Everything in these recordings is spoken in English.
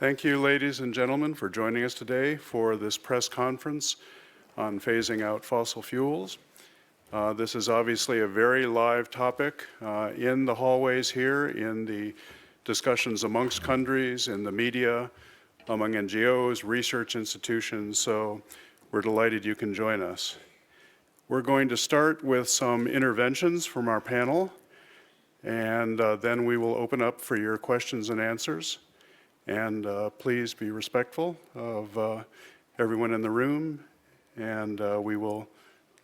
Thank you, ladies and gentlemen, for joining us today for this press conference on phasing out fossil fuels. This is obviously a very live topic in the hallways here, in the discussions amongst countries, in the media, among NGOs, research institutions, so we're delighted you can join us. We're going to start with some interventions from our panel, and then we will open up for your questions and answers. And please be respectful of everyone in the room, and we will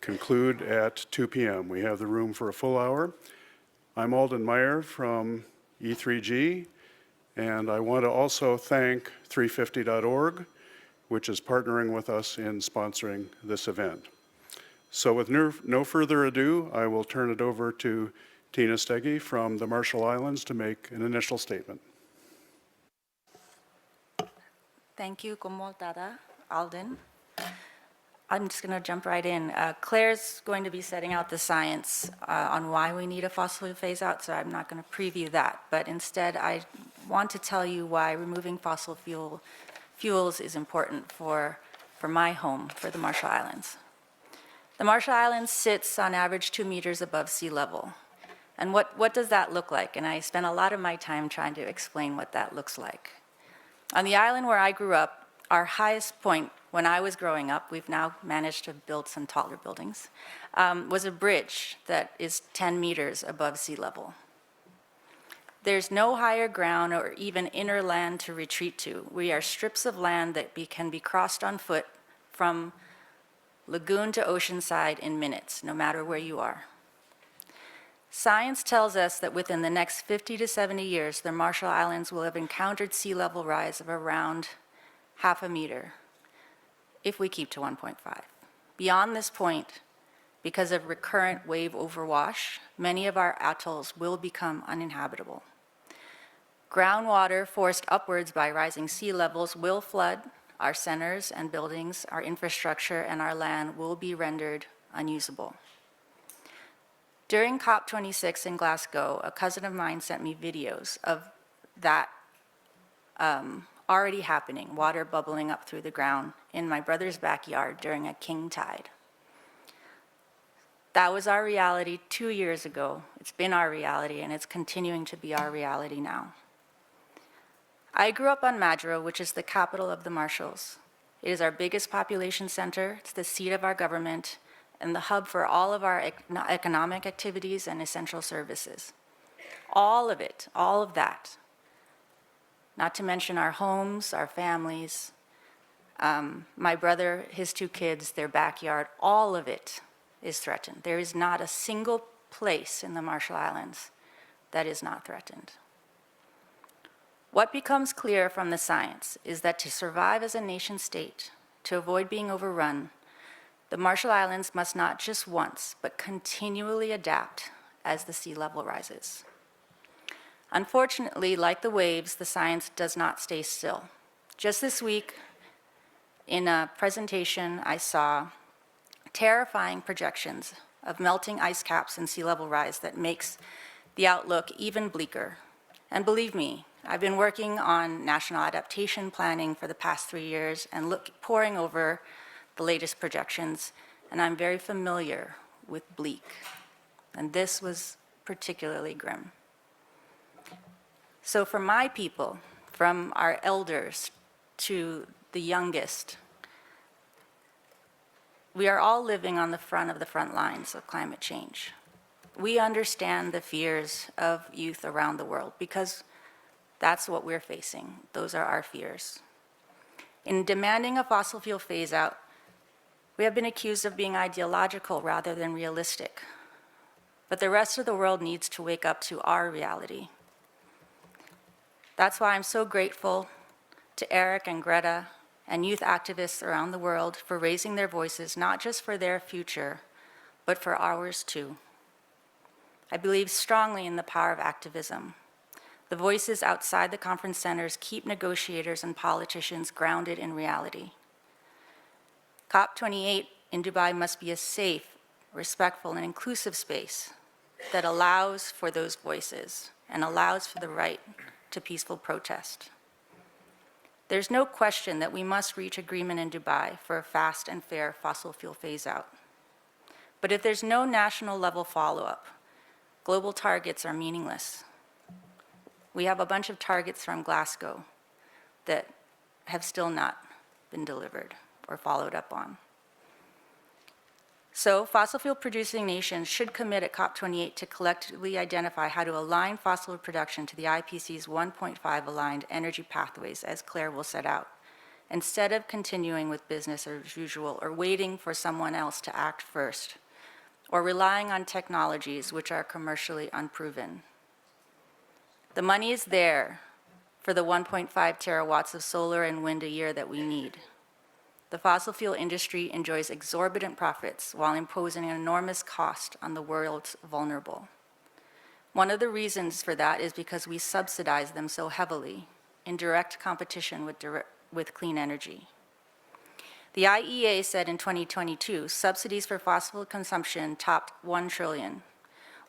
conclude at 2 p.m. We have the room for a full hour. I'm Alden Meyer from E3G, and I want to also thank 350.org, which is partnering with us in sponsoring this event. So with no further ado, I will turn it over to Tina Stege from the Marshall Islands to make an initial statement. Thank you, Komoltada, Alden. I'm just going to jump right in. Claire's going to be setting out the science on why we need a fossil fuel phase out, so I'm not going to preview that. But instead, I want to tell you why removing fossil fuels is important for my home, for the Marshall Islands. The Marshall Islands sits on average 2 meters above sea level. And what does that look like? And I spent a lot of my time trying to explain what that looks like. On the island where I grew up, our highest point when I was growing up, we've now managed to build some taller buildings, was a bridge that is 10 meters above sea level. There's no higher ground or even inner land to retreat to. We are strips of land that can be crossed on foot from lagoon to oceanside in minutes, no matter where you are. Science tells us that within the next 50 to 70 years, the Marshall Islands will have encountered sea level rise of around 0.5 meter, if we keep to 1.5. Beyond this point, because of recurrent wave overwash, many of our atolls will become uninhabitable. Groundwater forced upwards by rising sea levels will flood our centers and buildings, our infrastructure, and our land will be rendered unusable. During COP26 in Glasgow, a cousin of mine sent me videos of that already happening, water bubbling up through the ground in my brother's backyard during a king tide. That was our reality 2 years ago. It's been our reality, and it's continuing to be our reality now. I grew up on Madro, which is the capital of the Marshalls. It is our biggest population center, it's the seat of our government, and the hub for all of our economic activities and essential services. All of it, all of that. Not to mention our homes, our families, my brother, his 2 kids, their backyard, all of it is threatened. There is not a single place in the Marshall Islands that is not threatened. What becomes clear from the science is that to survive as a nation state, to avoid being overrun, the Marshall Islands must not just once, but continually adapt as the sea level rises. Unfortunately, like the waves, the science does not stay still. Just this week, in a presentation, I saw terrifying projections of melting ice caps and sea level rise that makes the outlook even bleaker. And believe me, I've been working on national adaptation planning for the past 3 years and poring over the latest projections, and I'm very familiar with bleak. And this was particularly grim. So for my people, from our elders to the youngest, we are all living on the front lines of climate change. We understand the fears of youth around the world because that's what we're facing. Those are our fears. In demanding a fossil fuel phase out, we have been accused of being ideological rather than realistic. But the rest of the world needs to wake up to our reality. That's why I'm so grateful to Eric and Greta and youth activists around the world for raising their voices, not just for their future, but for ours too. I believe strongly in the power of activism. The voices outside the conference centers keep negotiators and politicians grounded in reality. COP28 in Dubai must be a safe, respectful, and inclusive space that allows for those voices and allows for the right to peaceful protest. There's no question that we must reach agreement in Dubai for a fast and fair fossil fuel phase-out. But if there's no national level follow-up, global targets are meaningless. We have a bunch of targets from Glasgow that have still not been delivered or followed up on. So fossil fuel producing nations should commit at COP28 to collectively identify how to align fossil production to the IPCC's 1.5 aligned energy pathways, as Claire will set out, instead of continuing with business as usual or waiting for someone else to act first, or relying on technologies which are commercially unproven. The money is there for the 1.5 terawatts of solar and wind a year that we need. The fossil fuel industry enjoys exorbitant profits while imposing an enormous cost on the world's vulnerable. One of the reasons for that is because we subsidize them so heavily in direct competition with clean energy. The IEA said in 2022, subsidies for fossil consumption topped $1 trillion.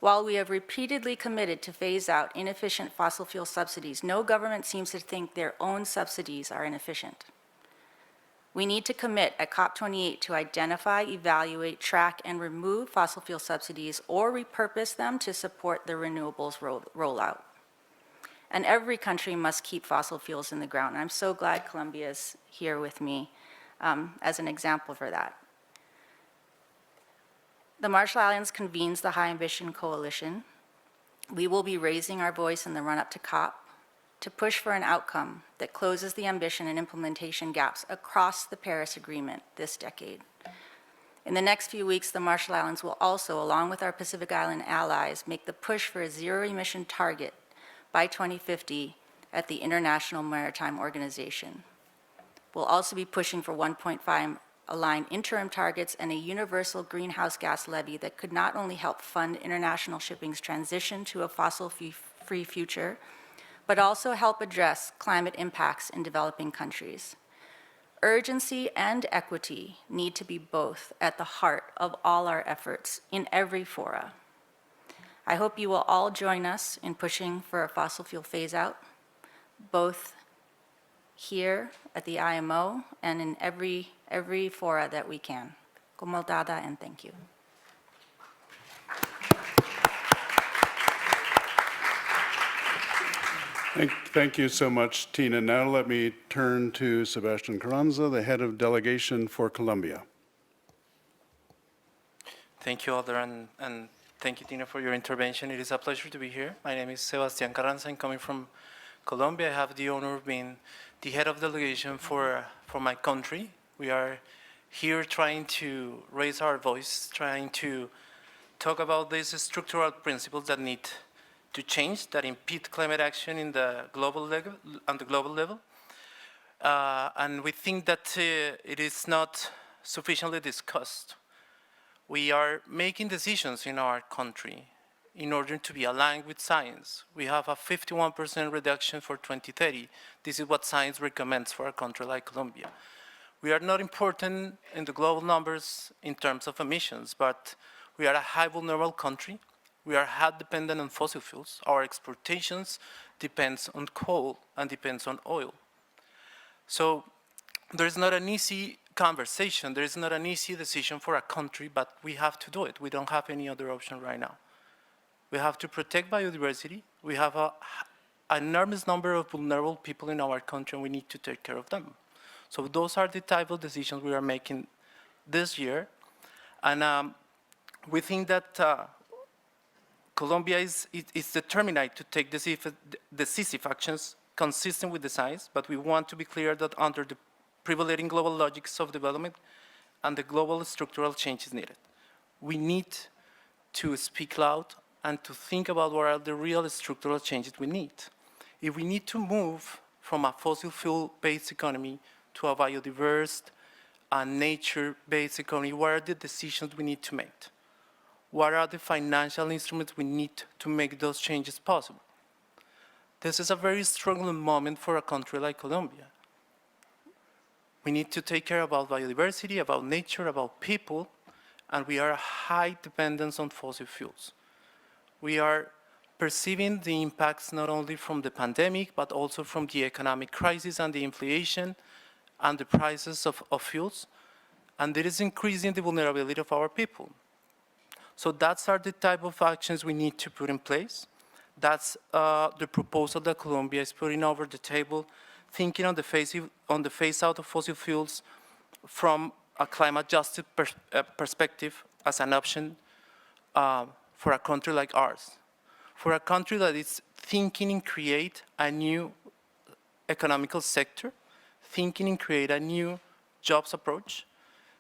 While we have repeatedly committed to phase out inefficient fossil fuel subsidies, no government seems to think their own subsidies are inefficient. We need to commit at COP28 to identify, evaluate, track, and remove fossil fuel subsidies or repurpose them to support the renewables rollout. And every country must keep fossil fuels in the ground. And I'm so glad Colombia is here with me as an example for that. The Marshall Islands convenes the High Ambition Coalition. We will be raising our voice in the run-up to COP to push for an outcome that closes the ambition and implementation gaps across the Paris Agreement this decade. In the next few weeks, the Marshall Islands will also, along with our Pacific Island allies, make the push for a zero-emission target by 2050 at the International Maritime Organization. We'll also be pushing for 1.5 aligned interim targets and a universal greenhouse gas levy that could not only help fund international shipping's transition to a fossil-free future, but also help address climate impacts in developing countries. Urgency and equity need to be both at the heart of all our efforts in every fora. I hope you will all join us in pushing for a fossil fuel phase-out, both here at the IMO and in every fora that we can. Como dada, and thank you. Thank you so much, Tina. Now let me turn to Sebastián Carranza, the head of delegation for Colombia. Thank you, Alder, and thank you, Tina, for your intervention. It is a pleasure to be here. My name is Sebastián Carranza. I'm coming from Colombia. I have the honor of being the head of delegation for my country. We are here trying to raise our voice, trying to talk about these structural principles that need to change, that impede climate action in the global level, on the global level. And we think that it is not sufficiently discussed. We are making decisions in our country in order to be aligned with science. We have a 51% reduction for 2030. This is what science recommends for a country like Colombia. We are not important in the global numbers in terms of emissions, but we are a high vulnerable country. We are hard dependent on fossil fuels. Our exportations depends on coal and depends on oil. So there is not an easy conversation. There is not an easy decision for a country, but we have to do it. We don't have any other option right now. We have to protect biodiversity. We have an enormous number of vulnerable people in our country, and we need to take care of them. So those are the type of decisions we are making this year. And we think that Colombia is determined to take decisive actions consistent with the science, but we want to be clear that under the prevailing global logics of development and the global structural changes needed. We need to speak loud and to think about what are the real structural changes we need. If we need to move from a fossil fuel-based economy to a biodiverse and nature-based economy, what are the decisions we need to make? What are the financial instruments we need to make those changes possible? This is a very struggling moment for a country like Colombia. We need to take care about biodiversity, about nature, about people, and we are high dependence on fossil fuels. We are perceiving the impacts not only from the pandemic, but also from the economic crisis and the inflation and the prices of fuels. And it is increasing the vulnerability of our people. So that's are the type of actions we need to put in place. That's the proposal that Colombia is putting over the table, thinking on the phase out of fossil fuels from a climate-adjusted perspective as an option for a country like ours. For a country that is thinking and create a new economical sector, thinking and create a new jobs approach,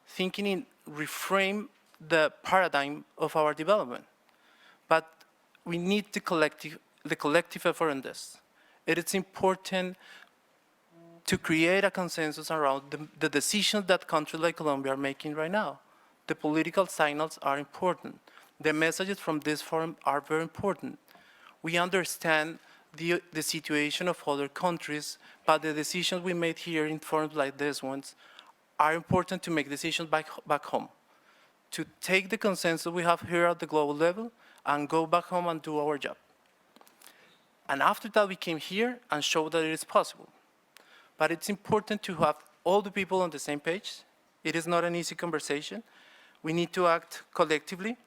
thinking in reframe the paradigm of our development. But we need the collective effort in this. It is important to create a consensus around the decisions that countries like Colombia are making right now. The political signals are important. The messages from this forum are very important. We understand the situation of other countries, but the decisions we made here in forums like this ones are important to make decisions back home, to take the consensus we have here at the global level and go back home and do our job. And after that, we came here and showed that it is possible. But it's important to have all the people on the same page. It is not an easy conversation. We need to act collectively.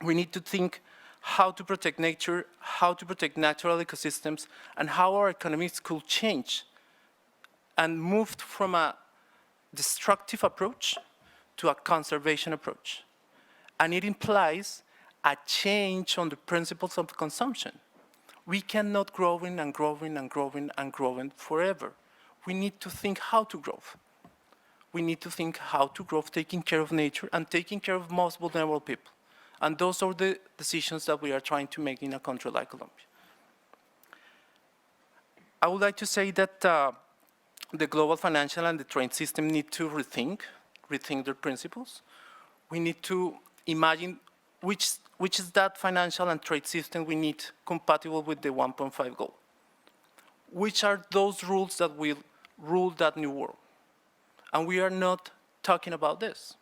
We need to think how to protect nature, how to protect natural ecosystems, and how our economies could change and move from a destructive approach to a conservation approach. And it implies a change on the principles of consumption. We cannot growing and growing and growing and growing forever. We need to think how to grow. We need to think how to grow, taking care of nature and taking care of most vulnerable people. And those are the decisions that we are trying to make in a country like Colombia. I would like to say that the global financial and the trade system need to rethink their principles. We need to imagine which is that financial and trade system we need compatible with the 1.5 goal. Which are those rules that will rule that new world? And we are not talking about this.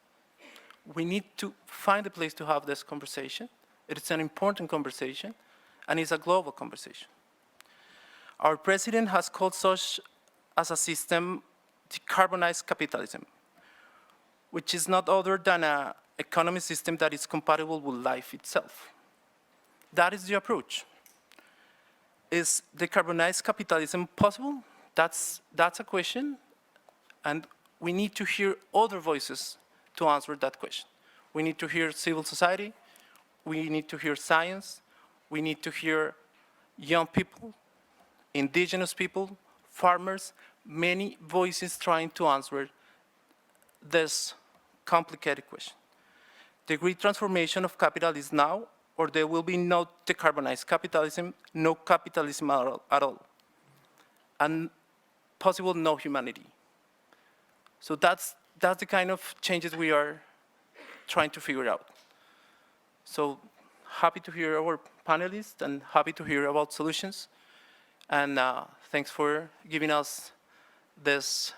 We need to find a place to have this conversation. It's an important conversation, and it's a global conversation. Our president has called such as a system decarbonized capitalism, which is not other than an economic system that is compatible with life itself. That is the approach. Is decarbonized capitalism possible? That's a question, and we need to hear other voices to answer that question. We need to hear civil society, we need to hear science, we need to hear young people, indigenous people, farmers, many voices trying to answer this complicated question. The great transformation of capital is now, or there will be no decarbonized capitalism, no capitalism at all, and possible no humanity. So that's the kind of changes we are trying to figure out. So happy to hear our panelists and happy to hear about solutions. And thanks for giving us this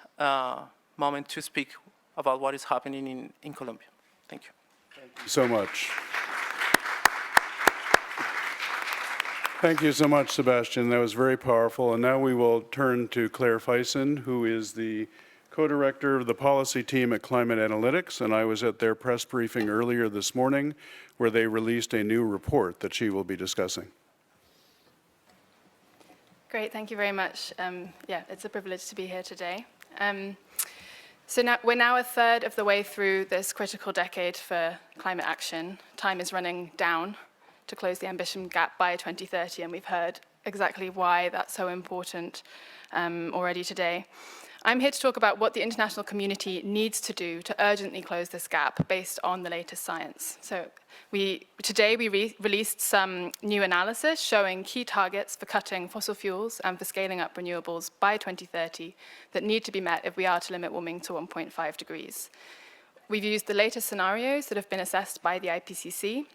moment to speak about what is happening in Colombia. Thank you. Thank you so much. Thank you so much, Sebastián. That was very powerful. And now we will turn to Claire Fyson, who is the co-director of the policy team at Climate Analytics. And I was at their press briefing earlier this morning, where they released a new report that she will be discussing. Great, thank you very much. Yeah, it's a privilege to be here today. So we're now a third of the way through this critical decade for climate action. Time is running down to close the ambition gap by 2030, and we've heard exactly why that's so important already today. I'm here to talk about what the international community needs to do to urgently close this gap based on the latest science. So today we released some new analysis showing key targets for cutting fossil fuels and for scaling up renewables by 2030 that need to be met if we are to limit warming to 1.5 degrees. We've used the latest scenarios that have been assessed by the IPCC,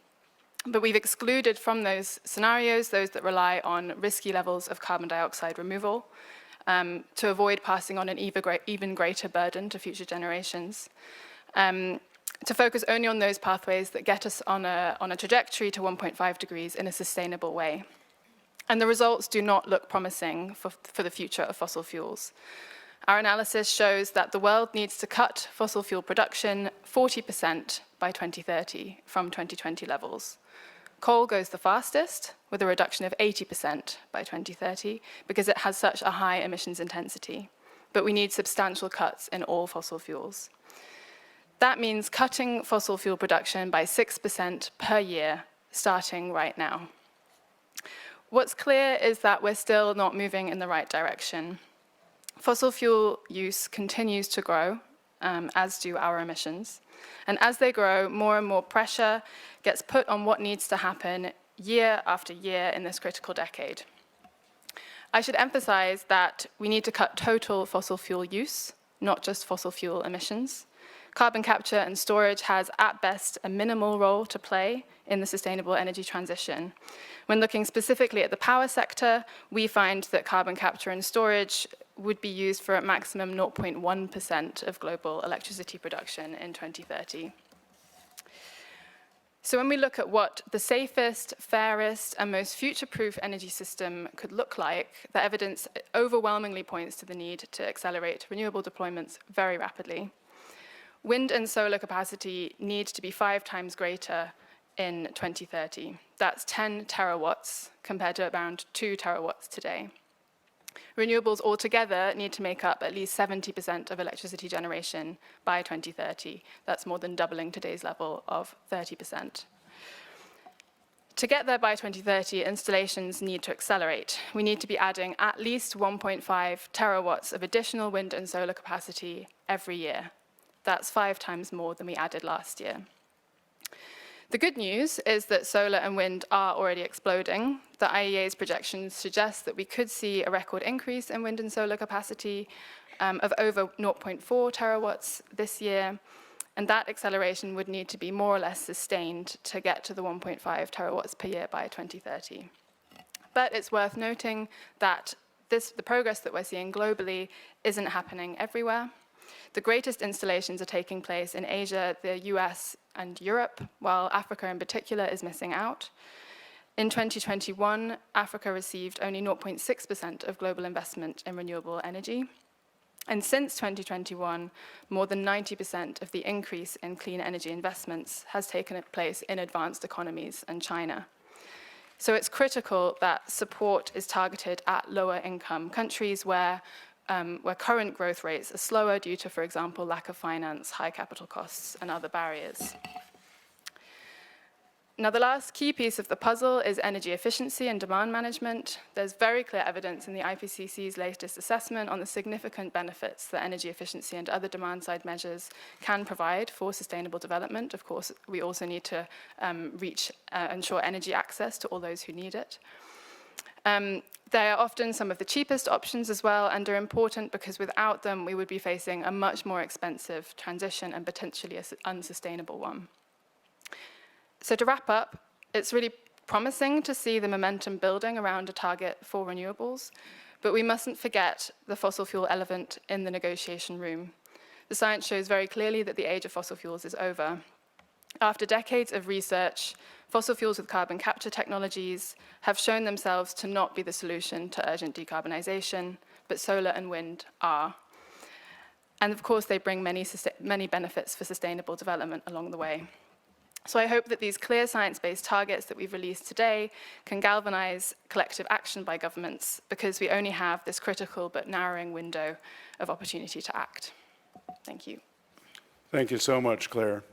but we've excluded from those scenarios those that rely on risky levels of carbon dioxide removal, to avoid passing on an even greater burden to future generations, to focus only on those pathways that get us on a trajectory to 1.5 degrees in a sustainable way. And the results do not look promising for the future of fossil fuels. Our analysis shows that the world needs to cut fossil fuel production 40% by 2030 from 2020 levels. Coal goes the fastest, with a reduction of 80% by 2030, because it has such a high emissions intensity. But we need substantial cuts in all fossil fuels. That means cutting fossil fuel production by 6% per year, starting right now. What's clear is that we're still not moving in the right direction. Fossil fuel use continues to grow, as do our emissions. And as they grow, more and more pressure gets put on what needs to happen year after year in this critical decade. I should emphasize that we need to cut total fossil fuel use, not just fossil fuel emissions. Carbon capture and storage has, at best, a minimal role to play in the sustainable energy transition. When looking specifically at the power sector, we find that carbon capture and storage would be used for a maximum 0.1% of global electricity production in 2030. So when we look at what the safest, fairest, and most future-proof energy system could look like, the evidence overwhelmingly points to the need to accelerate renewable deployments very rapidly. Wind and solar capacity need to be 5 times greater in 2030. That's 10 terawatts compared to around 2 terawatts today. Renewables altogether need to make up at least 70% of electricity generation by 2030. That's more than doubling today's level of 30%. To get there by 2030, installations need to accelerate. We need to be adding at least 1.5 terawatts of additional wind and solar capacity every year. That's 5 times more than we added last year. The good news is that solar and wind are already exploding. The IEA's projections suggest that we could see a record increase in wind and solar capacity of over 0.4 terawatts this year, and that acceleration would need to be more or less sustained to get to the 1.5 terawatts per year by 2030. But it's worth noting that the progress that we're seeing globally isn't happening everywhere. The greatest installations are taking place in Asia, the US, and Europe, while Africa in particular is missing out. In 2021, Africa received only 0.6% of global investment in renewable energy. And since 2021, more than 90% of the increase in clean energy investments has taken place in advanced economies and China. So it's critical that support is targeted at lower income countries where current growth rates are slower due to, for example, lack of finance, high capital costs, and other barriers. Now, the last key piece of the puzzle is energy efficiency and demand management. There's very clear evidence in the IPCC's latest assessment on the significant benefits that energy efficiency and other demand-side measures can provide for sustainable development. Of course, we also need to ensure energy access to all those who need it. They are often some of the cheapest options as well, and are important because without them, we would be facing a much more expensive transition and potentially an unsustainable one. So to wrap up, it's really promising to see the momentum building around a target for renewables, but we mustn't forget the fossil fuel elephant in the negotiation room. The science shows very clearly that the age of fossil fuels is over. After decades of research, fossil fuels with carbon capture technologies have shown themselves to not be the solution to urgent decarbonization, but solar and wind are. And of course, they bring many benefits for sustainable development along the way. So I hope that these clear science-based targets that we've released today can galvanize collective action by governments, because we only have this critical but narrowing window of opportunity to act. Thank you. Thank you so much, Claire.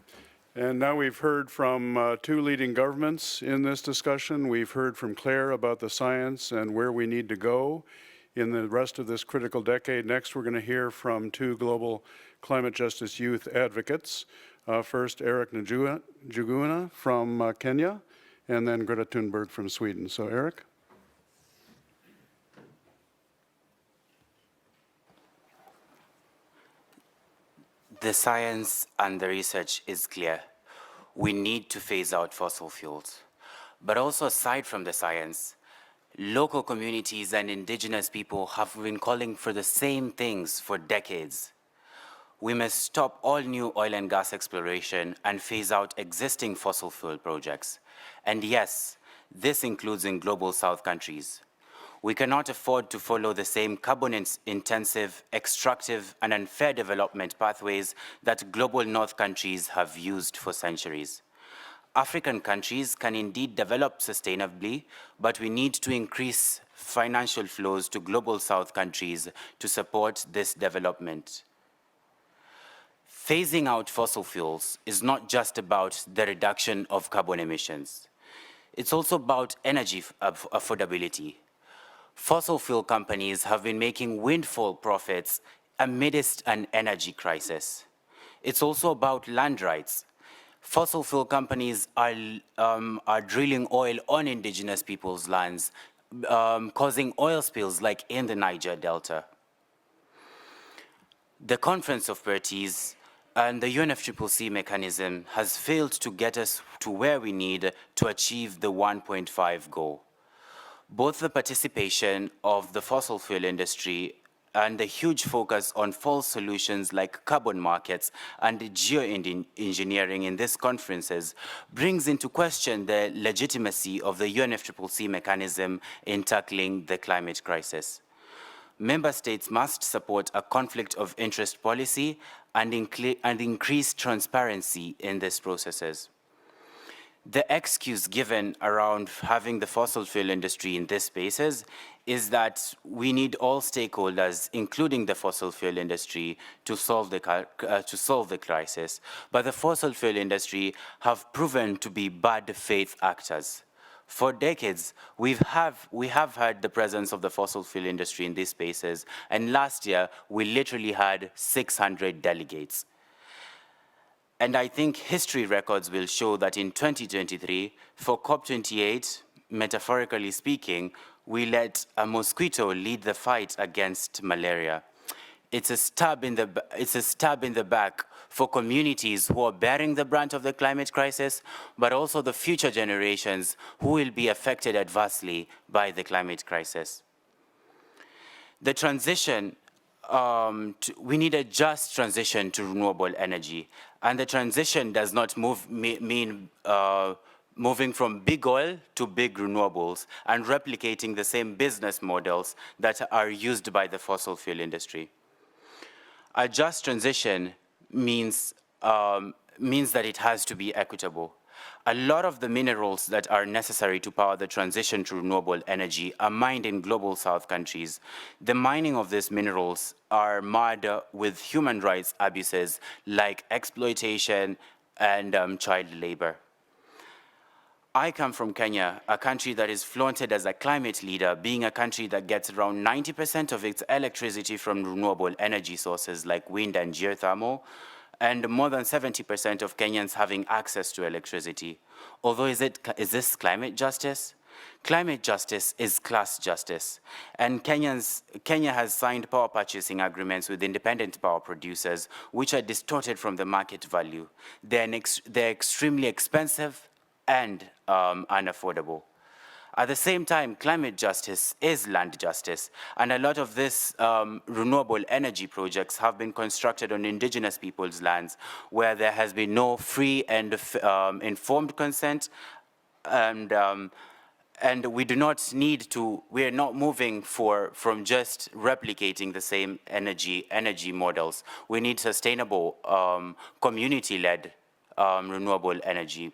And now we've heard from 2 leading governments in this discussion. We've heard from Claire about the science and where we need to go in the rest of this critical decade. Next, we're going to hear from 2 global climate justice youth advocates. First, Eric Njuguna from Kenya, and then Greta Thunberg from Sweden. So, Eric? The science and the research is clear. We need to phase out fossil fuels. But also, aside from the science, local communities and indigenous people have been calling for the same things for decades. We must stop all new oil and gas exploration and phase out existing fossil fuel projects. And yes, this includes in Global South countries. We cannot afford to follow the same carbon-intensive, extractive, and unfair development pathways that global North countries have used for centuries. African countries can indeed develop sustainably, but we need to increase financial flows to global South countries to support this development. Phasing out fossil fuels is not just about the reduction of carbon emissions. It's also about energy affordability. Fossil fuel companies have been making windfall profits amidst an energy crisis. It's also about land rights. Fossil fuel companies are drilling oil on indigenous people's lands, causing oil spills like in the Niger Delta. The Conference of Parties and the UNFCCC mechanism has failed to get us to where we need to achieve the 1.5 goal. Both the participation of the fossil fuel industry and the huge focus on false solutions like carbon markets and geoengineering in these conferences brings into question the legitimacy of the UNFCCC mechanism in tackling the climate crisis. Member states must support a conflict of interest policy and increase transparency in these processes. The excuse given around having the fossil fuel industry in these spaces is that we need all stakeholders, including the fossil fuel industry, to solve the crisis. But the fossil fuel industry have proven to be bad faith actors. For decades, we have had the presence of the fossil fuel industry in these spaces, and last year, we literally had 600 delegates. And I think history records will show that in 2023, for COP28, metaphorically speaking, we let a mosquito lead the fight against malaria. It's a stab in the back for communities who are bearing the brunt of the climate crisis, but also the future generations who will be affected adversely by the climate crisis. The transition, we need a just transition to renewable energy, and the transition does not mean moving from big oil to big renewables and replicating the same business models that are used by the fossil fuel industry. A just transition means that it has to be equitable. A lot of the minerals that are necessary to power the transition to renewable energy are mined in global South countries. The mining of these minerals are marred with human rights abuses like exploitation and child labor. I come from Kenya, a country that is flaunted as a climate leader, being a country that gets around 90% of its electricity from renewable energy sources like wind and geothermal, and more than 70% of Kenyans having access to electricity. Although is this climate justice? Climate justice is class justice, and Kenya has signed power purchasing agreements with independent power producers, which are distorted from the market value. They're extremely expensive and unaffordable. At the same time, climate justice is land justice, and a lot of these renewable energy projects have been constructed on indigenous people's lands where there has been no free and informed consent, and we do not need to, we are not moving from just replicating the same energy models. We need sustainable, community-led renewable energy.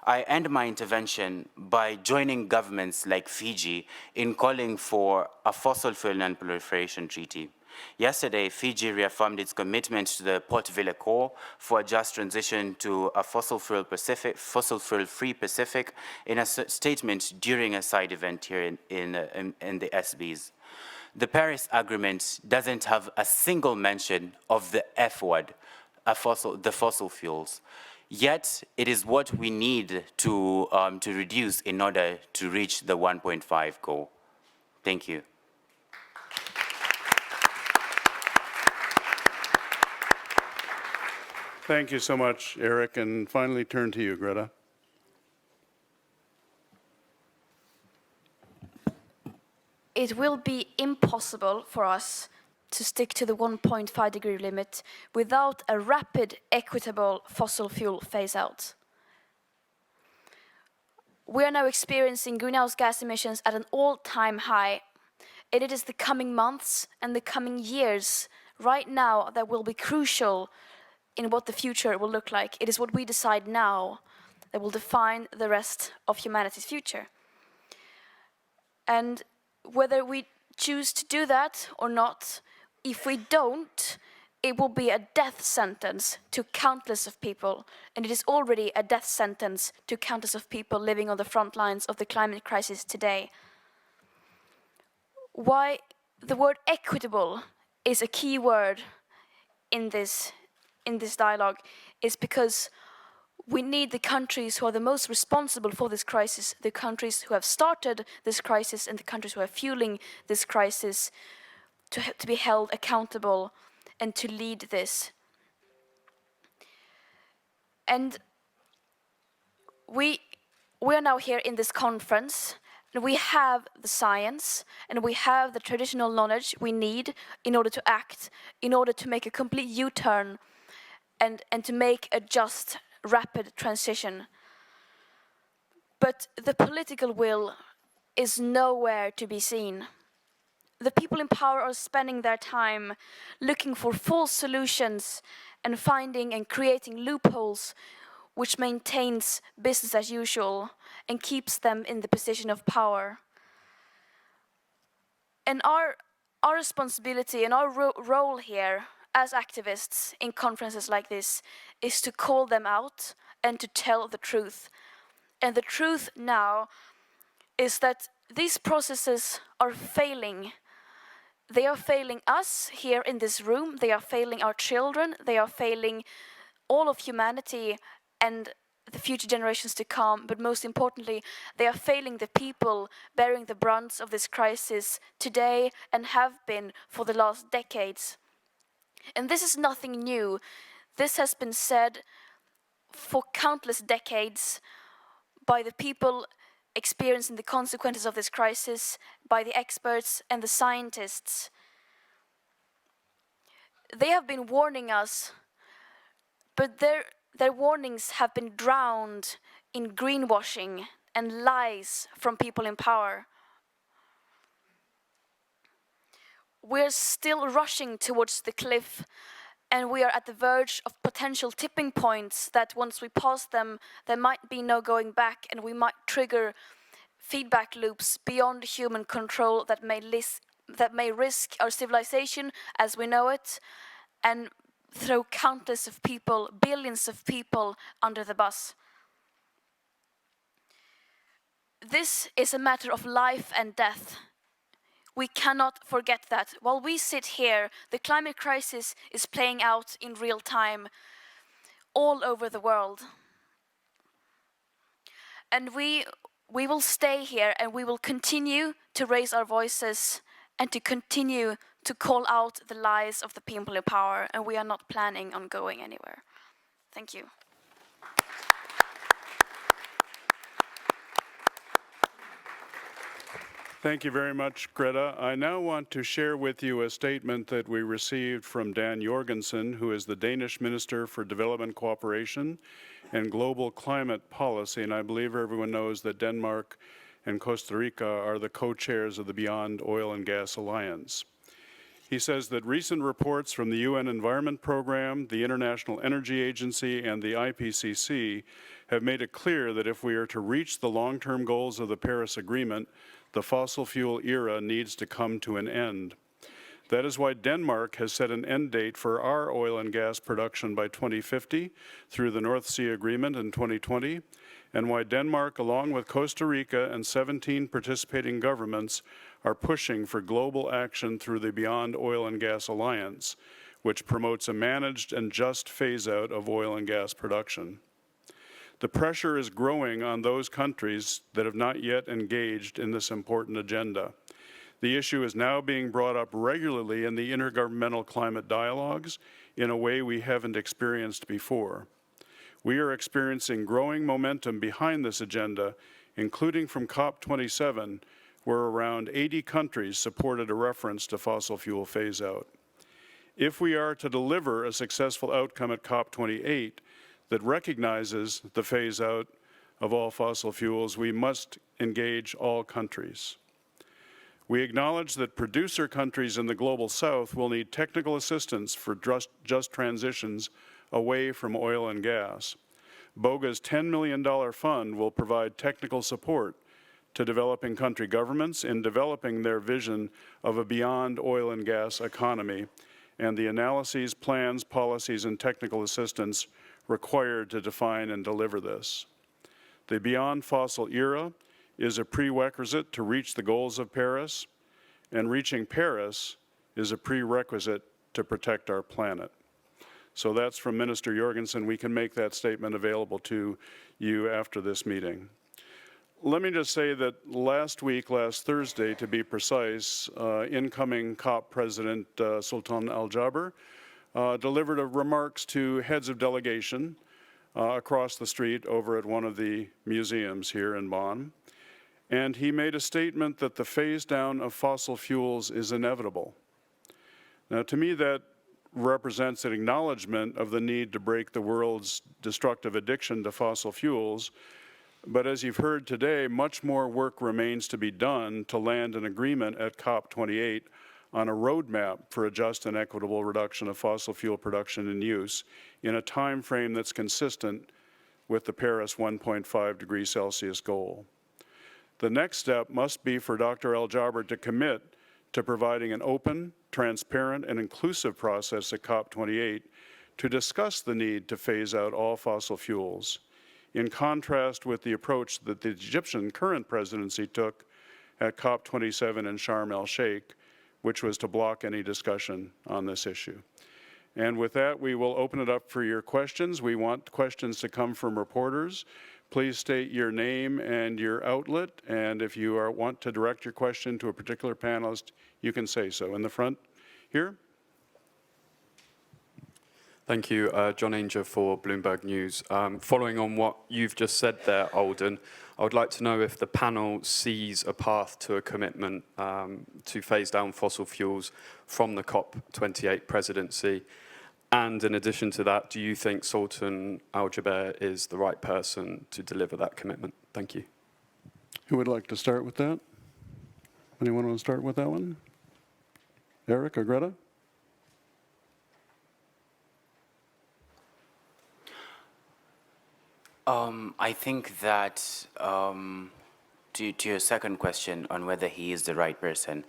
I end my intervention by joining governments like Fiji in calling for a fossil fuel non-proliferation treaty. Yesterday, Fiji reaffirmed its commitment to the Port Vila Accord for a just transition to a fossil fuel-free Pacific in a statement during a side event here in the SBs. The Paris Agreement doesn't have a single mention of the F word, the fossil fuels. Yet, it is what we need to reduce in order to reach the 1.5 goal. Thank you. Thank you so much, Eric, and finally turn to you, Greta. It will be impossible for us to stick to the 1.5 degree limit without a rapid, equitable fossil fuel phase-out. We are now experiencing greenhouse gas emissions at an all-time high, and it is the coming months and the coming years right now that will be crucial in what the future will look like. It is what we decide now that will define the rest of humanity's future. And whether we choose to do that or not, if we don't, it will be a death sentence to countless of people, and it is already a death sentence to countless of people living on the front lines of the climate crisis today. Why the word equitable is a key word in this dialogue is because we need the countries who are the most responsible for this crisis, the countries who have started this crisis and the countries who are fueling this crisis, to be held accountable and to lead this. And we are now here in this conference, and we have the science, and we have the traditional knowledge we need in order to act, in order to make a complete U-turn and to make a just, rapid transition. But the political will is nowhere to be seen. The people in power are spending their time looking for false solutions and finding and creating loopholes which maintains business as usual and keeps them in the position of power. And our responsibility and our role here as activists in conferences like this is to call them out and to tell the truth. And the truth now is that these processes are failing. They are failing us here in this room, they are failing our children, they are failing all of humanity and the future generations to come, but most importantly, they are failing the people bearing the brunt of this crisis today and have been for the last decades. And this is nothing new. This has been said for countless decades by the people experiencing the consequences of this crisis, by the experts and the scientists. They have been warning us, but their warnings have been drowned in greenwashing and lies from people in power. We're still rushing towards the cliff, and we are at the verge of potential tipping points that once we pass them, there might be no going back, and we might trigger feedback loops beyond human control that may risk our civilization as we know it, and throw countless of people, billions of people, under the bus. This is a matter of life and death. We cannot forget that. While we sit here, the climate crisis is playing out in real time all over the world. And we will stay here and we will continue to raise our voices and to continue to call out the lies of the people in power, and we are not planning on going anywhere. Thank you. Thank you very much, Greta. I now want to share with you a statement that we received from Dan Jorgensen, who is the Danish Minister for Development Cooperation and Global Climate Policy, and I believe everyone knows that Denmark and Costa Rica are the co-chairs of the Beyond Oil and Gas Alliance. He says that recent reports from the UN Environment Program, the International Energy Agency, and the IPCC have made it clear that if we are to reach the long-term goals of the Paris Agreement, the fossil fuel era needs to come to an end. That is why Denmark has set an end date for our oil and gas production by 2050 through the North Sea Agreement in 2020, and why Denmark, along with Costa Rica and 17 participating governments, are pushing for global action through the Beyond Oil and Gas Alliance, which promotes a managed and just phase-out of oil and gas production. The pressure is growing on those countries that have not yet engaged in this important agenda. The issue is now being brought up regularly in the intergovernmental climate dialogues in a way we haven't experienced before. We are experiencing growing momentum behind this agenda, including from COP27, where around 80 countries supported a reference to fossil fuel phase-out. If we are to deliver a successful outcome at COP28 that recognizes the phase-out of all fossil fuels, we must engage all countries. We acknowledge that producer countries in the global south will need technical assistance for just transitions away from oil and gas. BOGA's $10 million fund will provide technical support to developing country governments in developing their vision of a beyond oil and gas economy and the analyses, plans, policies, and technical assistance required to define and deliver this. The beyond fossil era is a prerequisite to reach the goals of Paris, and reaching Paris is a prerequisite to protect our planet. So that's from Minister Jorgensen. We can make that statement available to you after this meeting. Let me just say that last Thursday to be precise, incoming COP President Sultan Al Jaber delivered remarks to heads of delegation across the street over at one of the museums here in Bonn. And he made a statement that the phase down of fossil fuels is inevitable. Now, to me, that represents an acknowledgement of the need to break the world's destructive addiction to fossil fuels. But as you've heard today, much more work remains to be done to land an agreement at COP28 on a roadmap for a just and equitable reduction of fossil fuel production and use in a time frame that's consistent with the Paris 1.5 degrees Celsius goal. The next step must be for Dr. Al Jaber to commit to providing an open, transparent, and inclusive process at COP28 to discuss the need to phase out all fossil fuels, in contrast with the approach that the Egyptian current presidency took at COP27 in Sharm el-Sheikh, which was to block any discussion on this issue. And with that, we will open it up for your questions. We want questions to come from reporters. Please state your name and your outlet, and if you want to direct your question to a particular panelist, you can say so. In the front here. Thank you, John Ainger for Bloomberg News. Following on what you've just said there, Alden, I would like to know if the panel sees a path to a commitment to phase down fossil fuels from the COP28 presidency. And in addition to that, do you think Sultan Al Jaber is the right person to deliver that commitment? Thank you. Who would like to start with that? Anyone want to start with that one? Eric or Greta? I think that to your second question on whether he is the right person,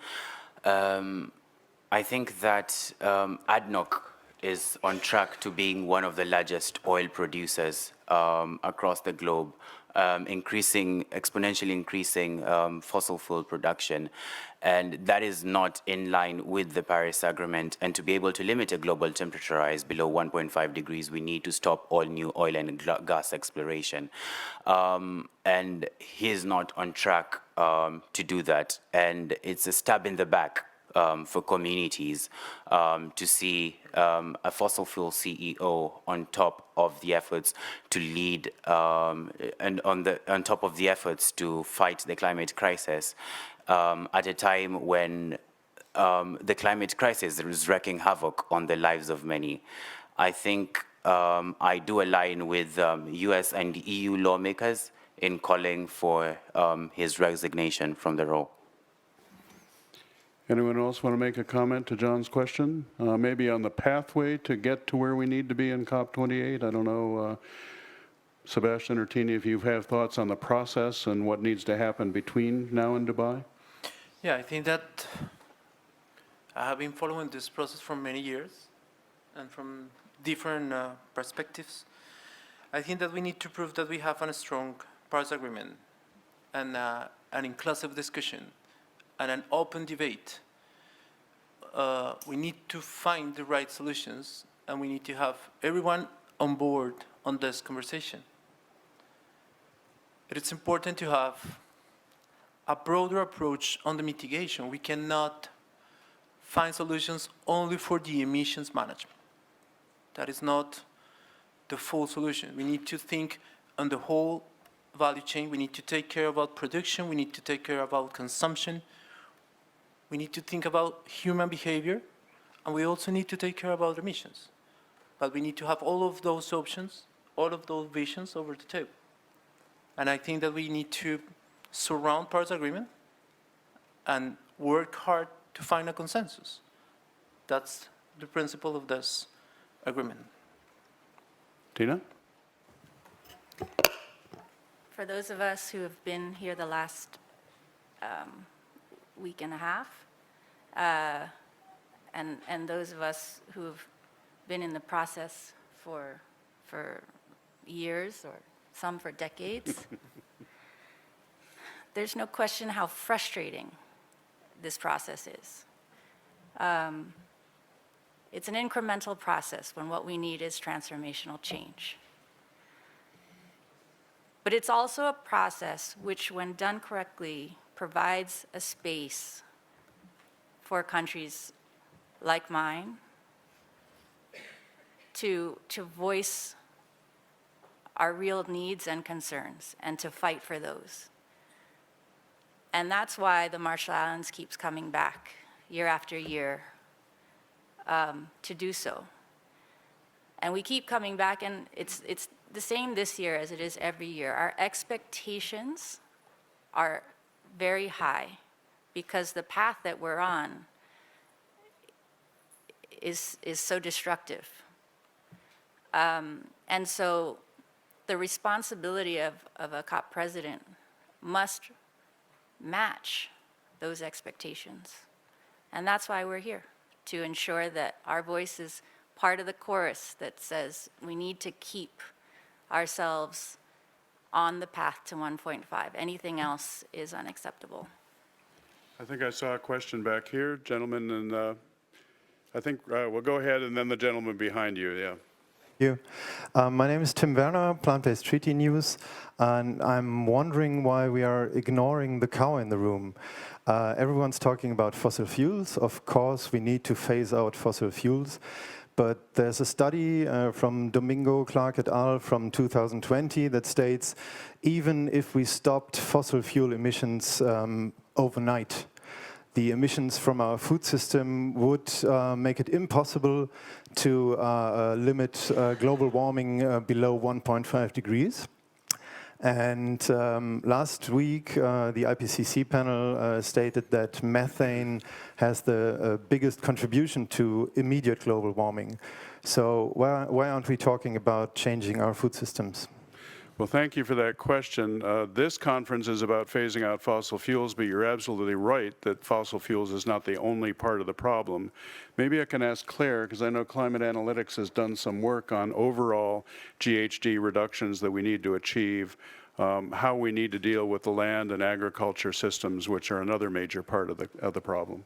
I think that ADNOC is on track to being one of the largest oil producers across the globe, exponentially increasing fossil fuel production. And that is not in line with the Paris Agreement. And to be able to limit a global temperature rise below 1.5 degrees, we need to stop all new oil and gas exploration. And he is not on track to do that. And it's a stab in the back for communities to see a fossil fuel CEO on top of the efforts to lead and on top of the efforts to fight the climate crisis at a time when the climate crisis is wreaking havoc on the lives of many. I think I do align with US and EU lawmakers in calling for his resignation from the role. Anyone else want to make a comment to John's question? Maybe on the pathway to get to where we need to be in COP28? I don't know, Sebastián or Tina, if you have thoughts on the process and what needs to happen between now and Dubai? Yeah, I think that I have been following this process for many years and from different perspectives. I think that we need to prove that we have a strong Paris Agreement and an inclusive discussion and an open debate. We need to find the right solutions, and we need to have everyone on board on this conversation. It's important to have a broader approach on the mitigation. We cannot find solutions only for the emissions management. That is not the full solution. We need to think on the whole value chain. We need to take care about production. We need to take care about consumption. We need to think about human behavior, and we also need to take care about emissions. But we need to have all of those options, all of those visions over the table. And I think that we need to surround Paris Agreement and work hard to find a consensus. That's the principle of this agreement. Tina? For those of us who have been here the last week and a half, and those of us who have been in the process for years or some for decades, there's no question how frustrating this process is. It's an incremental process when what we need is transformational change. But it's also a process which, when done correctly, provides a space for countries like mine to voice our real needs and concerns and to fight for those. And that's why the Marshall Islands keeps coming back year after year to do so. And we keep coming back, and it's the same this year as it is every year. Our expectations are very high because the path that we're on is so destructive. And so the responsibility of a COP president must match those expectations. And that's why we're here, to ensure that our voice is part of the chorus that says we need to keep ourselves on the path to 1.5. Anything else is unacceptable. I think I saw a question back here, gentlemen, and I think we'll go ahead, and then the gentleman behind you, yeah. You. My name is Tim Werner, Plant-Based Treaty News, and I'm wondering why we are ignoring the cow in the room. Everyone's talking about fossil fuels. Of course, we need to phase out fossil fuels, but there's a study from Domingo Clark et al. From 2020 that states even if we stopped fossil fuel emissions overnight, the emissions from our food system would make it impossible to limit global warming below 1.5 degrees. And last week, the IPCC panel stated that methane has the biggest contribution to immediate global warming. So why aren't we talking about changing our food systems? Well, thank you for that question. This conference is about phasing out fossil fuels, but you're absolutely right that fossil fuels is not the only part of the problem. Maybe I can ask Claire, because I know Climate Analytics has done some work on overall GHG reductions that we need to achieve, how we need to deal with the land and agriculture systems, which are another major part of the problem.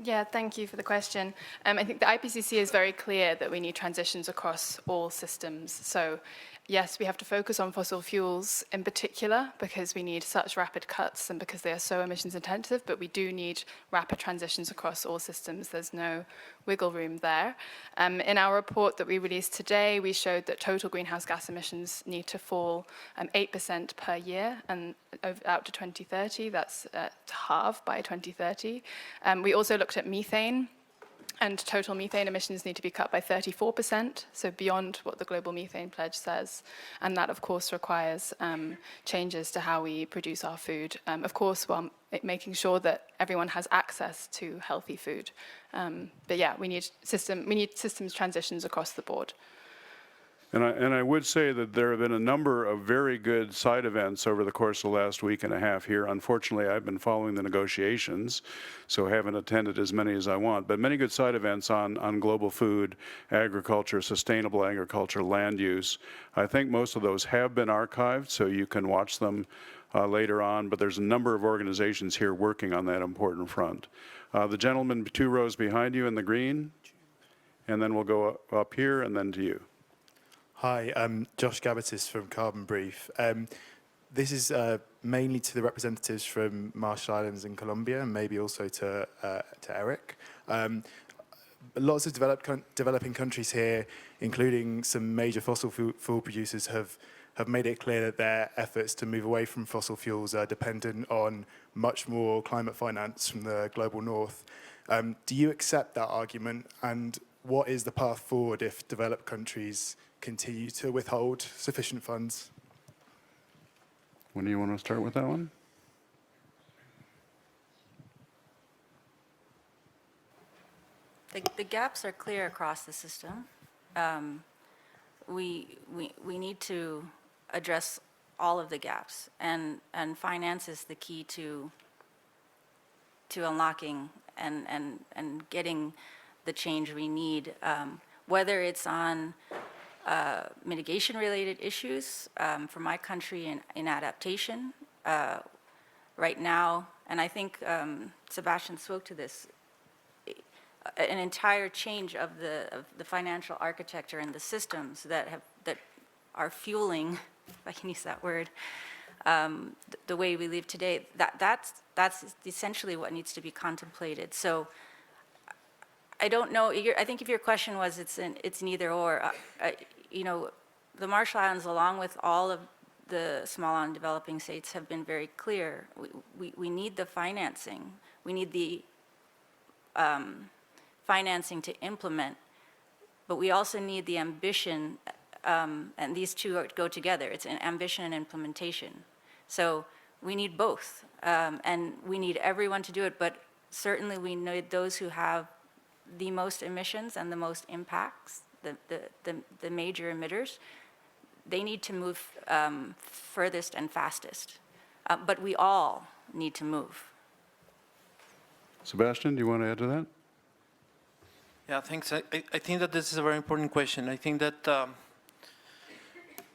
Yeah, thank you for the question. I think the IPCC is very clear that we need transitions across all systems. So yes, we have to focus on fossil fuels in particular because we need such rapid cuts and because they are so emissions intensive, but we do need rapid transitions across all systems. There's no wiggle room there. In our report that we released today, we showed that total greenhouse gas emissions need to fall 8% per year and out to 2030. That's to halve by 2030. We also looked at methane. And total methane emissions need to be cut by 34%, so beyond what the Global Methane Pledge says. And that, of course, requires changes to how we produce our food. Of course, while making sure that everyone has access to healthy food. But yeah, we need systems transitions across the board. And I would say that there have been a number of very good side events over the course of the last week and a half here. Unfortunately, I've been following the negotiations, so haven't attended as many as I want. But many good side events on global food, agriculture, sustainable agriculture, land use. I think most of those have been archived, so you can watch them later on. But there's a number of organizations here working on that important front. The gentleman 2 rows behind you in the green, and then we'll go up here and then to you. Hi, I'm Josh Gabatis from Carbon Brief. This is mainly to the representatives from Marshall Islands and Colombia, and maybe also to Eric. Lots of developing countries here, including some major fossil fuel producers, have made it clear that their efforts to move away from fossil fuels are dependent on much more climate finance from the global north. Do you accept that argument, and what is the path forward if developed countries continue to withhold sufficient funds? When do you want to start with that one? The gaps are clear across the system. We need to address all of the gaps, and finance is the key to unlocking and getting the change we need, whether it's on mitigation-related issues for my country in adaptation right now, and I think Sebastián spoke to this, an entire change of the financial architecture and the systems that are fueling, if I can use that word, the way we live today. That's essentially what needs to be contemplated. So I don't know. I think if your question was, it's neither or. You know, the Marshall Islands, along with all of the small island developing states, have been very clear. We need the financing. We need the financing to implement, but we also need the ambition, and these two go together. It's an ambition and implementation. So we need both, and we need everyone to do it, but certainly we need those who have the most emissions and the most impacts, the major emitters. They need to move furthest and fastest, but we all need to move. Sebastián, do you want to add to that? Yeah, thanks. I think that this is a very important question. I think that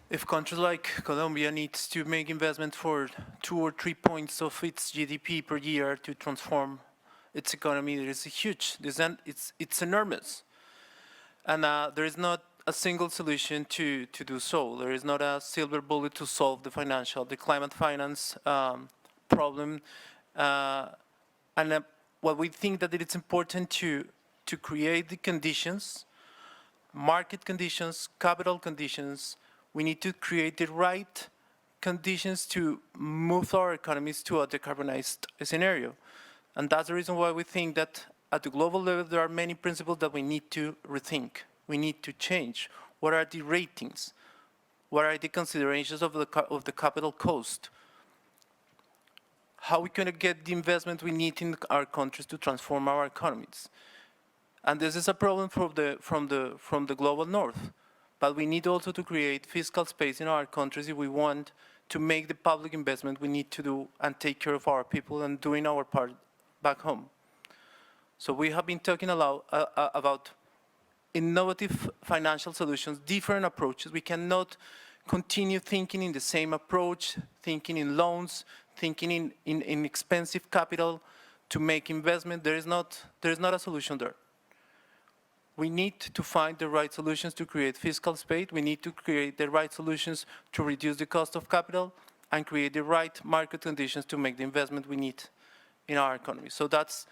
if countries like Colombia needs to make investment for 2 or 3 points of its GDP per year to transform its economy, it is huge. It's enormous. And there is not a single solution to do so. There is not a silver bullet to solve the climate finance problem. What we think that it is important to create the conditions, market conditions, capital conditions. We need to create the right conditions to move our economies to a decarbonized scenario. And that's the reason why we think that at the global level, there are many principles that we need to rethink. We need to change. What are the ratings? What are the considerations of the capital cost? How are we going to get the investment we need in our countries to transform our economies? And this is a problem from the global north. But we need also to create fiscal space in our countries if we want to make the public investment we need to do and take care of our people and doing our part back home. So we have been talking a lot about innovative financial solutions, different approaches. We cannot continue thinking in the same approach, thinking in loans, thinking in expensive capital to make investment. There is not a solution there. We need to find the right solutions to create fiscal space. We need to create the right solutions to reduce the cost of capital and create the right market conditions to make the investment we need in our economy. So that's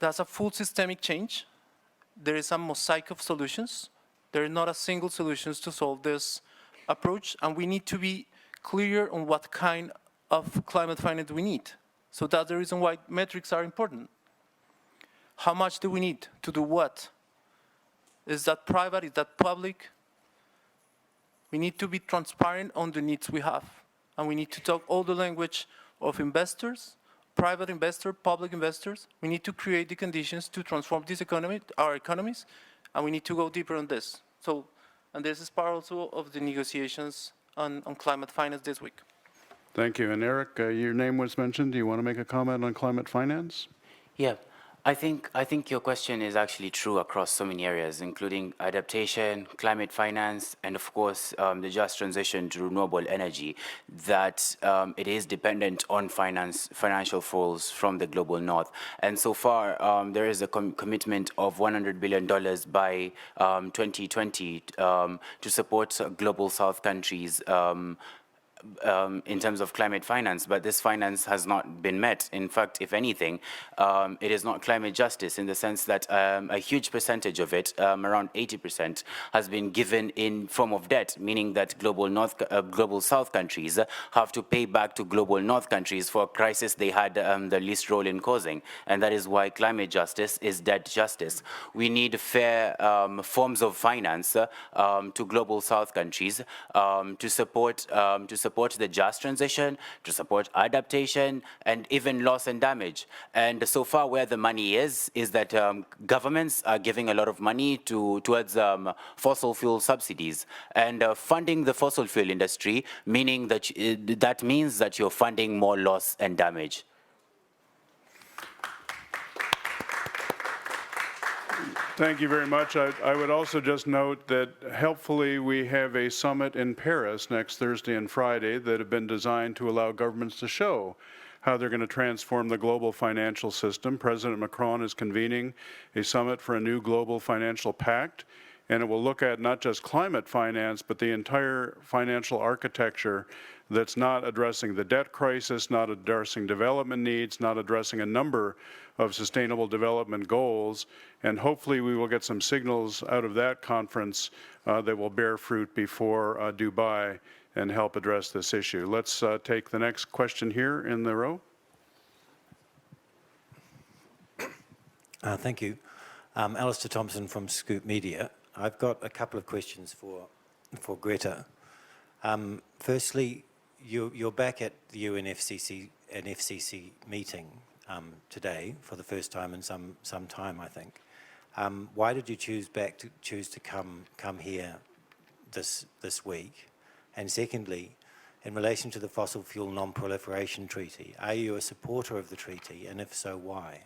a full systemic change. There is a mosaic of solutions. There is not a single solution to solve this approach, and we need to be clear on what kind of climate finance we need. So that's the reason why metrics are important. How much do we need to do what? Is that private? Is that public? We need to be transparent on the needs we have. And we need to talk all the language of investors, private investors, public investors. We need to create the conditions to transform this economy, our economies, and we need to go deeper on this. So, and this is part also of the negotiations on climate finance this week. Thank you. And Eric, your name was mentioned. Do you want to make a comment on climate finance? Yeah, I think your question is actually true across so many areas, including adaptation, climate finance, and of course the just transition to renewable energy, that it is dependent on financial flows from the global north. And so far, there is a commitment of $100 billion by 2020 to support global south countries in terms of climate finance, but this finance has not been met. In fact, if anything, it is not climate justice in the sense that a huge percentage of it, around 80%, has been given in form of debt, meaning that global south countries have to pay back to global north countries for a crisis they had the least role in causing. And that is why climate justice is debt justice. We need fair forms of finance to global south countries to support support the just transition, to support adaptation, and even loss and damage. And so far where the money is that governments are giving a lot of money towards fossil fuel subsidies. And funding the fossil fuel industry, meaning that that means that you're funding more loss and damage. Thank you very much. I would also just note that helpfully we have a summit in Paris next Thursday and Friday that have been designed to allow governments to show how they're going to transform the global financial system. President Macron is convening a summit for a new global financial pact, and it will look at not just climate finance, but the entire financial architecture that's not addressing the debt crisis, not addressing development needs, not addressing a number of sustainable development goals. And hopefully we will get some signals out of that conference that will bear fruit before Dubai and help address this issue. Let's take the next question here in the row. Thank you. Alistair Thompson from Scoop Media. I've got a couple of questions for Greta. Firstly, you're back at the UNFCCC meeting today for the first time in some time, I think. Why did you choose to come here this week? And secondly, in relation to the Fossil Fuel Non-Proliferation Treaty, are you a supporter of the treaty, and if so, why?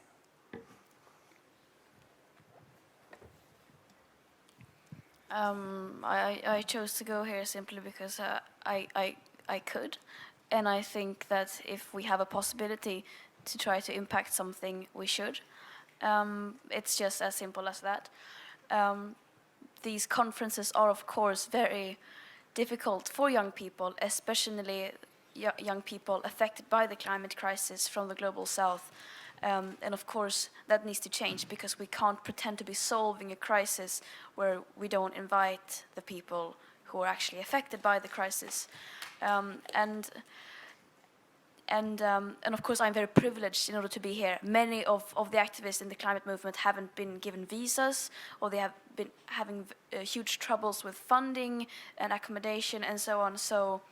I chose to go here simply because I could, and I think that if we have a possibility to try to impact something, we should. It's just as simple as that. These conferences are, of course, very difficult for young people, especially young people affected by the climate crisis from the global south. And of course, that needs to change because we can't pretend to be solving a crisis where we don't invite the people who are actually affected by the crisis. And of course, I'm very privileged in order to be here. Many of the activists in the climate movement haven't been given visas, or they have been having huge troubles with funding and accommodation and so on. So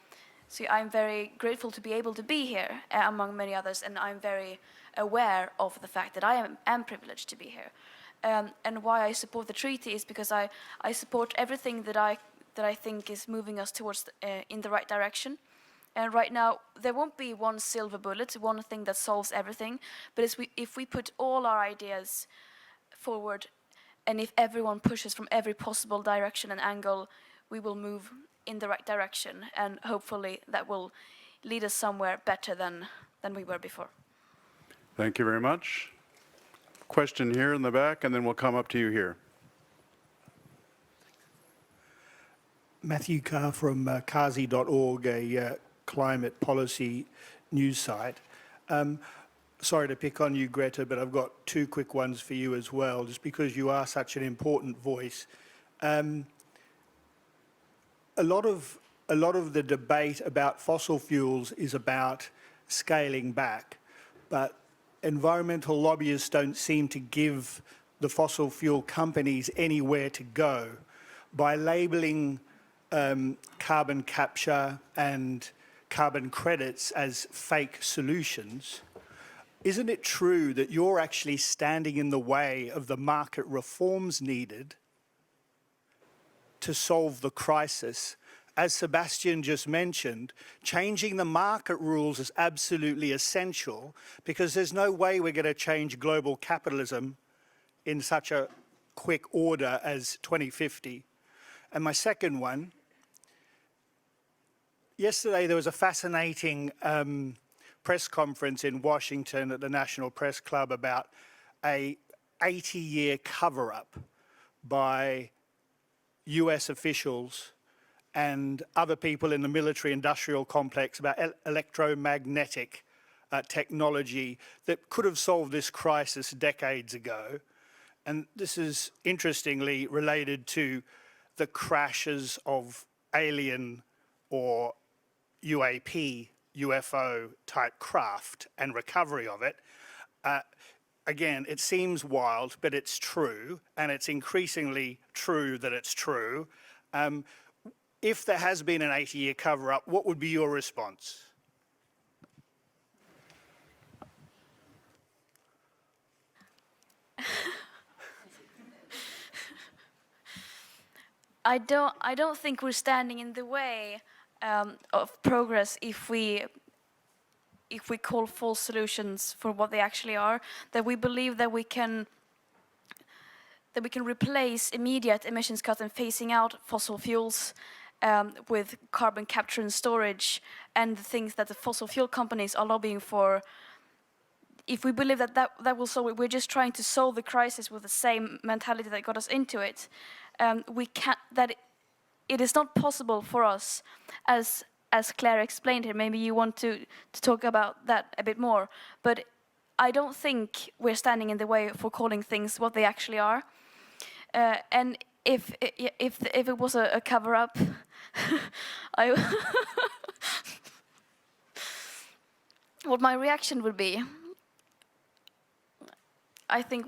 I'm very grateful to be able to be here, among many others, and I'm very aware of the fact that I am privileged to be here. And why I support the treaty is because I support everything that I think is moving us towards in the right direction. And right now, there won't be one silver bullet, one thing that solves everything. But if we put all our ideas forward, and if everyone pushes from every possible direction and angle, we will move in the right direction. And hopefully that will lead us somewhere better than we were before. Thank you very much. Question here in the back, and then we'll come up to you here. Matthew Carr from Kazi.org, a climate policy news site. Sorry to pick on you, Greta, but I've got two quick ones for you as well, just because you are such an important voice. A lot of the debate about fossil fuels is about scaling back, but environmental lobbyists don't seem to give the fossil fuel companies anywhere to go. By labelling carbon capture and carbon credits as fake solutions, isn't it true that you're actually standing in the way of the market reforms needed to solve the crisis? As Sebastián just mentioned, changing the market rules is absolutely essential because there's no way we're going to change global capitalism in such a quick order as 2050. And my second one, yesterday there was a fascinating press conference in Washington at the National Press Club about a 80-year cover-up by US officials and other people in the military-industrial complex about electromagnetic technology that could have solved this crisis decades ago. And this is interestingly related to the crashes of alien or UAP, UFO-type craft and recovery of it. Again, it seems wild, but it's true, and it's increasingly true that it's true. if there has been an 80-year cover-up, what would be your response? I don't think we're standing in the way of progress if we call false solutions for what they actually are. That we believe that we can replace immediate emissions cut and phasing out fossil fuels with carbon capture and storage and the things that the fossil fuel companies are lobbying for. If we believe that will solve it, we're just trying to solve the crisis with the same mentality that got us into it. We can't. It is not possible for us, as Claire explained here. Maybe you want to talk about that a bit more. But I don't think we're standing in the way for calling things what they actually are. And if it was a cover-up, what my reaction would be. I think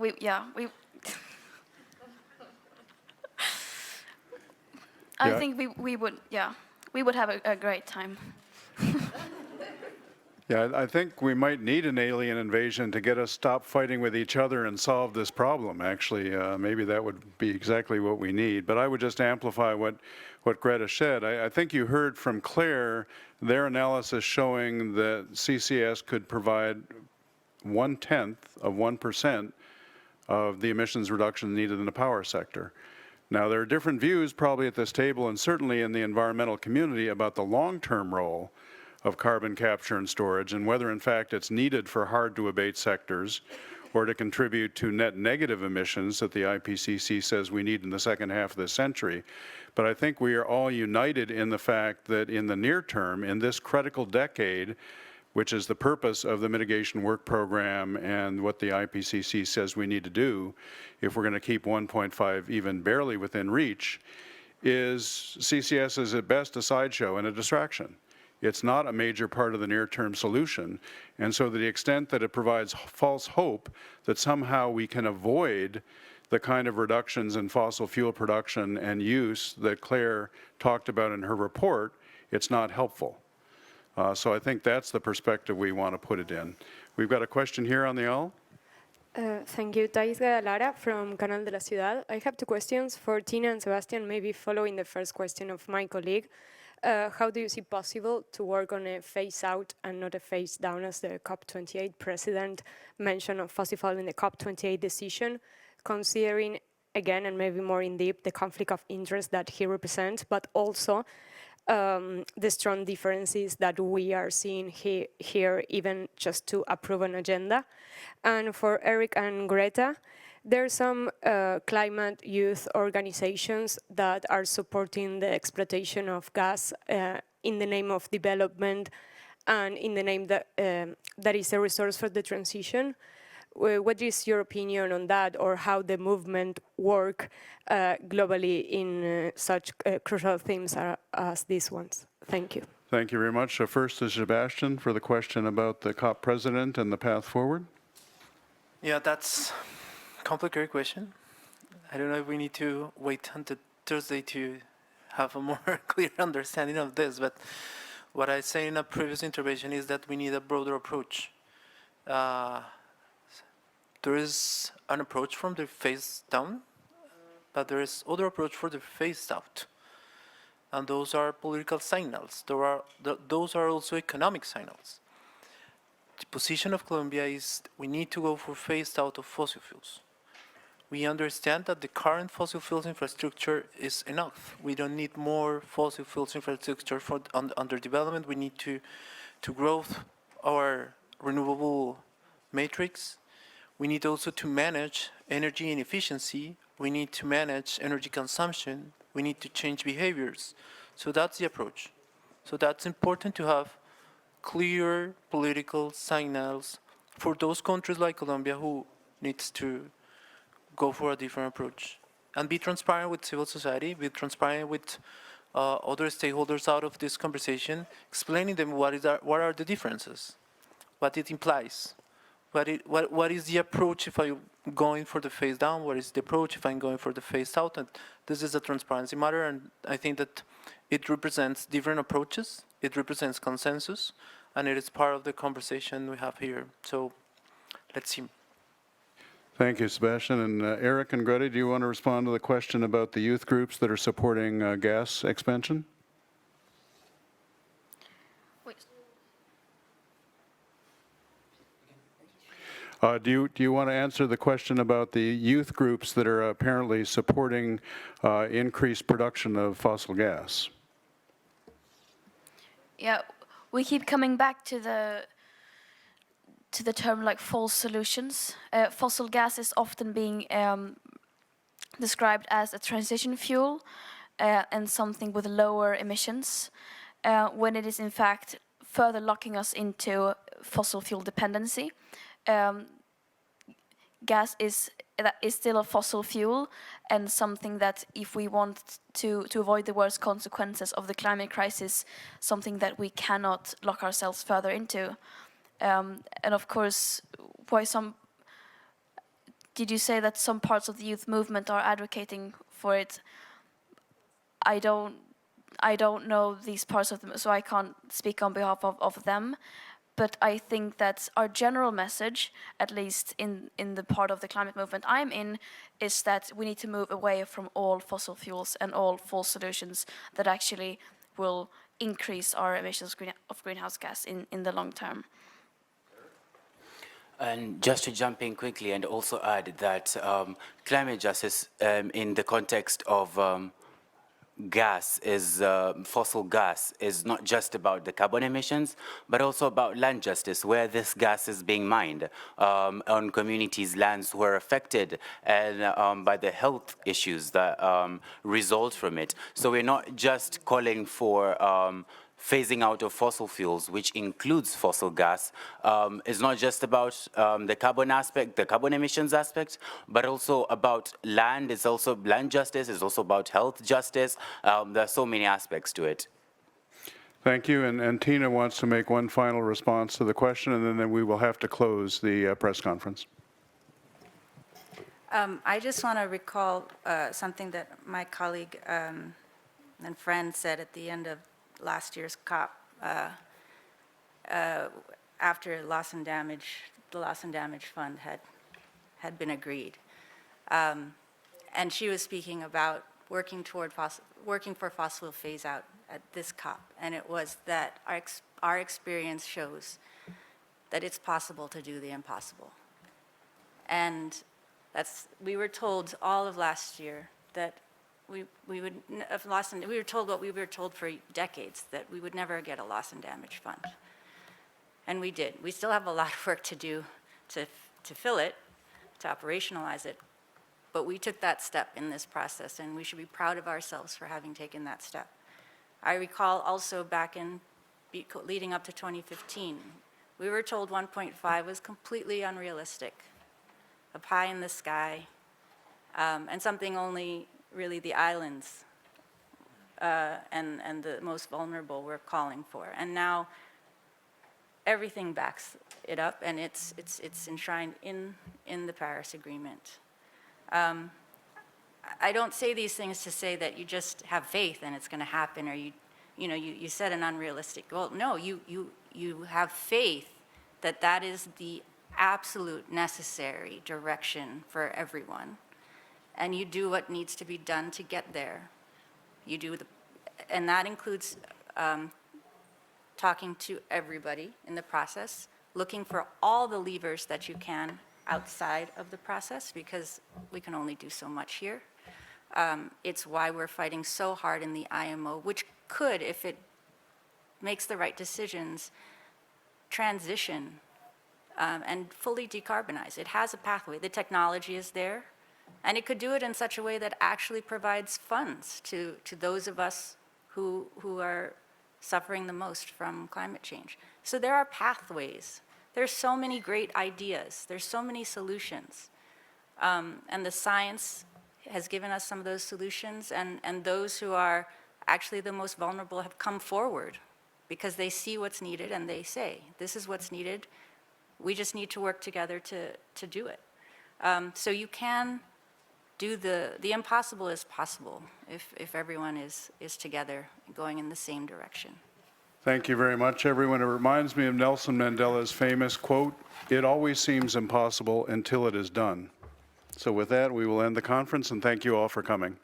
I think we would have a great time. Yeah, I think we might need an alien invasion to get us stop fighting with each other and solve this problem, actually. Maybe that would be exactly what we need. But I would just amplify what Greta said. I think you heard from Claire their analysis showing that CCS could provide 0.1% of the emissions reduction needed in the power sector. Now, there are different views probably at this table and certainly in the environmental community about the long-term role of carbon capture and storage and whether, in fact, it's needed for hard-to-abate sectors or to contribute to net negative emissions that the IPCC says we need in the second half of this century. But I think we are all united in the fact that in the near term, in this critical decade, which is the purpose of the mitigation work program and what the IPCC says we need to do if we're going to keep 1.5 even barely within reach, is CCS is at best a sideshow and a distraction. It's not a major part of the near-term solution. And so to the extent that it provides false hope that somehow we can avoid the kind of reductions in fossil fuel production and use that Claire talked about in her report, it's not helpful. So I think that's the perspective we want to put it in. We've got a question here on the aisle. Thank you. Thais Lara from Canal de la Ciudad. I have two questions for Tina and Sebastián, maybe following the first question of my colleague. How do you see possible to work on a phase out and not a phase down, as the COP28 president mentioned of fossil fuel in the COP28 decision, considering, again, and maybe more in depth, the conflict of interest that he represents, but also the strong differences that we are seeing here, even just to approve an agenda. And for Eric and Greta, there are some climate youth organizations that are supporting the exploitation of gas in the name of development and in the name that is a resource for the transition. What is your opinion on that, or how the movement work globally in such crucial themes as these ones? Thank you. Thank you very much. So first is Sebastián for the question about the COP president and the path forward. Yeah, that's a complicated question. I don't know if we need to wait until Thursday to have a more clear understanding of this, but what I say in a previous intervention is that we need a broader approach. There is an approach from the phase down, but there is other approach for the phase out. And those are political signals. Those are also economic signals. The position of Colombia is we need to go for phased out of fossil fuels. We understand that the current fossil fuels infrastructure is enough. We don't need more fossil fuels infrastructure for under development. We need to grow our renewable matrix. We need also to manage energy inefficiency. We need to manage energy consumption. We need to change behaviors. So that's the approach. So that's important to have clear political signals for those countries like Colombia who needs to go for a different approach. And be transparent with civil society, be transparent with other stakeholders out of this conversation, explaining them what are the differences, what it implies, what is the approach if I'm going for the phase down? What is the approach if I'm going for the phase out? And this is a transparency matter, and I think that it represents different approaches. It represents consensus, and it is part of the conversation we have here. So let's see. Thank you, Sebastián. And Eric and Greta, do you want to respond to the question about the youth groups that are supporting gas expansion? Do you want to answer the question about the youth groups that are apparently supporting increased production of fossil gas? Yeah, we keep coming back to the term like false solutions. Fossil gas is often being described as a transition fuel and something with lower emissions, when it is in fact further locking us into fossil fuel dependency. Gas is still a fossil fuel, and something that, if we want to avoid the worst consequences of the climate crisis, something that we cannot lock ourselves further into. And of course, did you say that some parts of the youth movement are advocating for it? I don't know these parts of them, so I can't speak on behalf of them. But I think that our general message, at least in the part of the climate movement I'm in, is that we need to move away from all fossil fuels and all false solutions that actually will increase our emissions of greenhouse gas in the long term. And just to jump in quickly and also add that climate justice in the context of gas is fossil gas is not just about the carbon emissions, but also about land justice, where this gas is being mined on communities' lands who are affected and by the health issues that result from it. So we're not just calling for phasing out of fossil fuels, which includes fossil gas, is not just about the carbon aspect, the carbon emissions aspect, but also about land. It's also land justice. It's also about health justice. There are so many aspects to it. Thank you. And Tina wants to make one final response to the question, and then we will have to close the press conference. I just want to recall something that my colleague and friend said at the end of last year's COP, after loss and damage, the loss and damage fund had been agreed, and she was speaking about working for fossil phase out at this COP, and it was that our experience shows that it's possible to do the impossible, and we were told all of last year that we would have lost, and we were told what we were told for decades, that we would never get a loss and damage fund. And we did. We still have a lot of work to do to fill it, to operationalize it, but we took that step in this process, and we should be proud of ourselves for having taken that step. I recall also back in leading up to 2015, we were told 1.5 was completely unrealistic, a pie in the sky, and something only really the islands and the most vulnerable were calling for. And now everything backs it up, and it's enshrined in the Paris Agreement. I don't say these things to say that you just have faith and it's going to happen, or you set an unrealistic goal. No, you have faith that that is the absolute necessary direction for everyone. And you do what needs to be done to get there. And that includes talking to everybody in the process, looking for all the levers that you can outside of the process, because we can only do so much here. It's why we're fighting so hard in the IMO, which could, if it makes the right decisions, transition and fully decarbonize. It has a pathway. The technology is there. And it could do it in such a way that actually provides funds to those of us who are suffering the most from climate change. So there are pathways. There's so many great ideas. There's so many solutions. And the science has given us some of those solutions, and those who are actually the most vulnerable have come forward because they see what's needed and they say, this is what's needed. We just need to work together to do it. So you can do the impossible is possible if everyone is together going in the same direction. Thank you very much, everyone. It reminds me of Nelson Mandela's famous quote, "It always seems impossible until it is done." So with that, we will end the conference, and thank you all for coming.